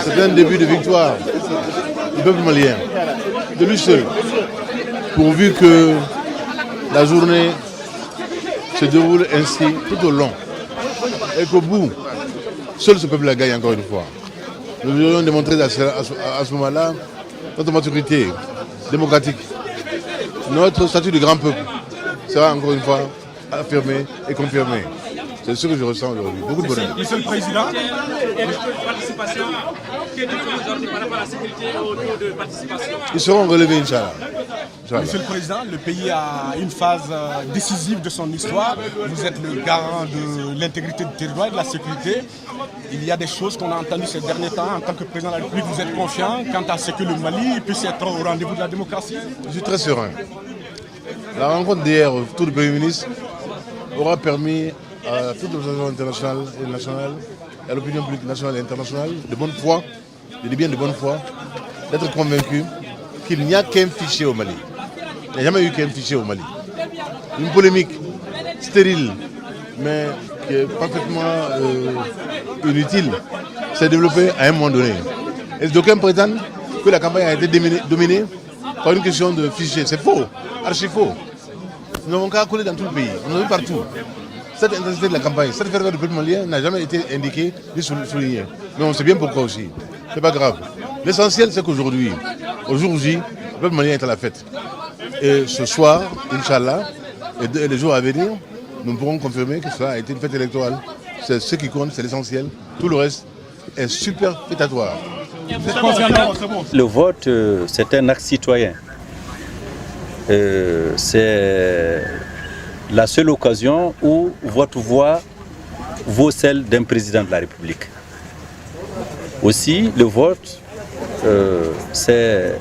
C'est un début de victoire du peuple malien, de lui seul, pourvu que la journée se déroule ainsi tout au long et qu'au bout, seul ce peuple la gagne encore une fois. Nous devrions démontrer à ce moment-là notre maturité démocratique. Notre statut de grand peuple sera encore une fois affirmé et confirmé. C'est ce que je ressens aujourd'hui. Beaucoup de bonheur. Monsieur le Président, ils seront relevés, Inch'Allah. Monsieur le Président, le pays a une phase décisive de son histoire. Vous êtes le garant de l'intégrité du territoire et de la sécurité. Il y a des choses qu'on a entendues ces derniers temps. En tant que président de la République, vous êtes confiant quant à ce que le Mali puisse être au rendez-vous de la démocratie? Je suis très serein. La rencontre d'hier autour du Premier ministre aura permis à toute l'organisation internationale et nationale, à l'opinion publique nationale et internationale, de bonne foi, je dis bien de bonne foi, d'être convaincu qu'il n'y a qu'un fichier au Mali. Il n'y a jamais eu qu'un fichier au Mali. Une polémique stérile, mais qui est parfaitement inutile, s'est développée à un moment donné. Et d'aucuns prétendent que la campagne a été dominée par une question de fichier. C'est faux, archi faux. Nous n'avons qu'à coller dans tout le pays, on en a vu partout. Cette intensité de la campagne, cette ferveur du peuple malien n'a jamais été indiquée ni soulignée. Mais on sait bien pourquoi aussi. C'est pas grave. L'essentiel, c'est qu'aujourd'hui, au jour J, le peuple malien est à la fête. Et ce soir, Inch'Allah, et les jours à venir, nous pourrons confirmer que cela a été une fête électorale. C'est ce qui compte, c'est l'essentiel. Tout le reste est superfétatoire. Le vote, c'est un acte citoyen. C'est la seule occasion où votre voix vaut celle d'un président de la République. Aussi, le vote, c'est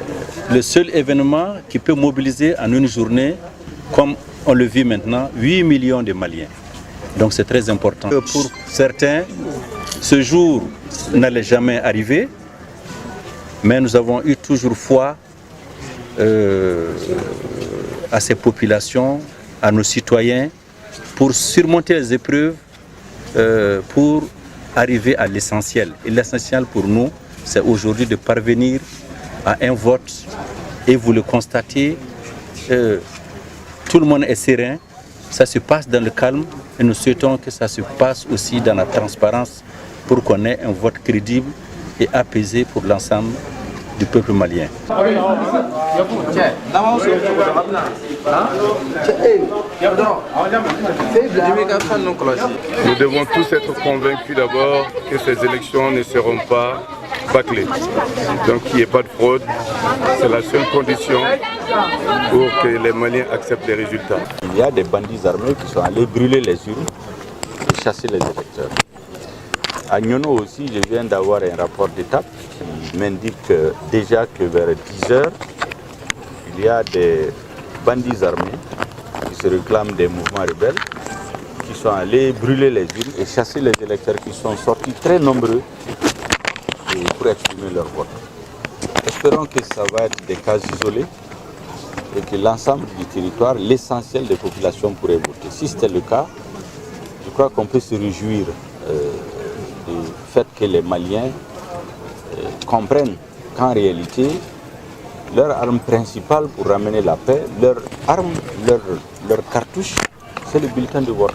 le seul événement qui peut mobiliser en une journée, comme on le vit maintenant, 8 millions de Maliens. Donc c'est très important. Pour certains, ce jour n'allait jamais arriver, mais nous avons eu toujours foi à ces populations, à nos citoyens, pour surmonter les épreuves, pour arriver à l'essentiel. Et l'essentiel pour nous, c'est aujourd'hui de parvenir à un vote. Et vous le constatez, tout le monde est serein, ça se passe dans le calme, et nous souhaitons que ça se passe aussi dans la transparence pour qu'on ait un vote crédible et apaisé pour l'ensemble du peuple malien. Nous devons tous être convaincus d'abord que ces élections ne seront pas bâclées. Donc qu'il n'y ait pas de fraude, c'est la seule condition pour que les Maliens acceptent les résultats. Il y a des bandits armés qui sont allés brûler les urnes et chasser les électeurs. À Nyono aussi, je viens d'avoir un rapport d'étape qui m'indique déjà que vers 10 heures, il y a des bandits armés qui se réclament des mouvements rebelles, qui sont allés brûler les urnes et chasser les électeurs qui sont sortis très nombreux pour exprimer leur vote. Espérons que ça va être des cas isolés et que l'ensemble du territoire, l'essentiel des populations pourraient voter. Si c'était le cas, je crois qu'on peut se réjouir du fait que les Maliens comprennent qu'en réalité, leur arme principale pour ramener la paix, leur arme, leur cartouche, c'est le bulletin de vote.